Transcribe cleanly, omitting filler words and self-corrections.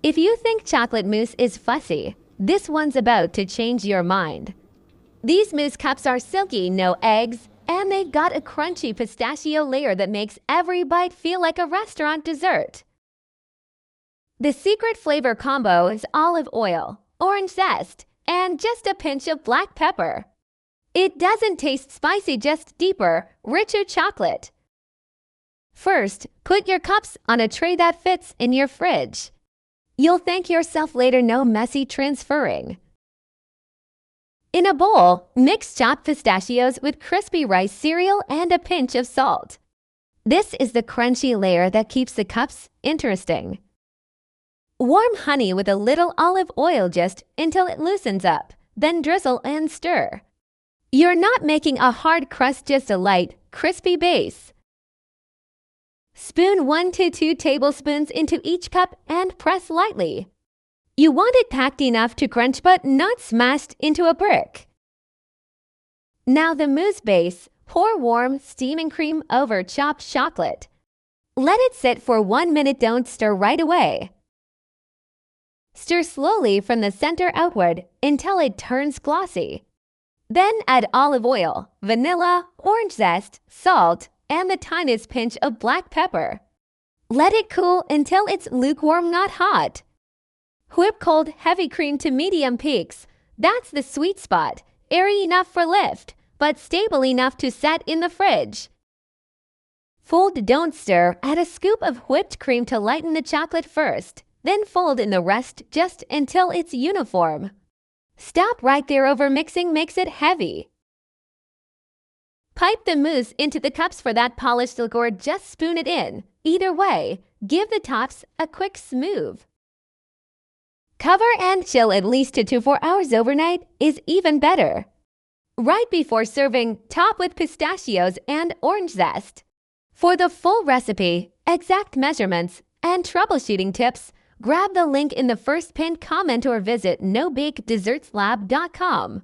If you think chocolate mousse is fussy, this one's about to change your mind. These mousse cups are silky, no eggs, and they've got a crunchy pistachio layer that makes every bite feel like a restaurant dessert. The secret flavor combo is olive oil, orange zest, and just a pinch of black pepper. It doesn't taste spicy, just deeper, richer chocolate. First, put your cups on a tray that fits in your fridge. You'll thank yourself later, no messy transferring. In a bowl, mix chopped pistachios with crispy rice cereal and a pinch of salt. This is the crunchy layer that keeps the cups interesting. Warm honey with a little olive oil just until it loosens up, then drizzle and stir. You're not making a hard crust, just a light, crispy base. Spoon 1 to 2 tablespoons into each cup and press lightly. You want it packed enough to crunch but not smashed into a brick. Now the mousse base, pour warm steaming cream over chopped chocolate. Let it sit for 1 minute, don't stir right away. Stir slowly from the center outward until it turns glossy. Then add olive oil, vanilla, orange zest, salt, and the tiniest pinch of black pepper. Let it cool until it's lukewarm, not hot. Whip cold heavy cream to medium peaks. That's the sweet spot, airy enough for lift, but stable enough to set in the fridge. Fold, don't stir, add a scoop of whipped cream to lighten the chocolate first, then fold in the rest just until it's uniform. Stop right there, over mixing makes it heavy. Pipe the mousse into the cups for that polished look, or just spoon it in. Either way, give the tops a quick smooth. Cover and chill at least 2 to 4 hours overnight is even better. Right before serving, top with pistachios and orange zest. For the full recipe, exact measurements, and troubleshooting tips, grab the link in the first pinned comment or visit nobakedessertslab.com.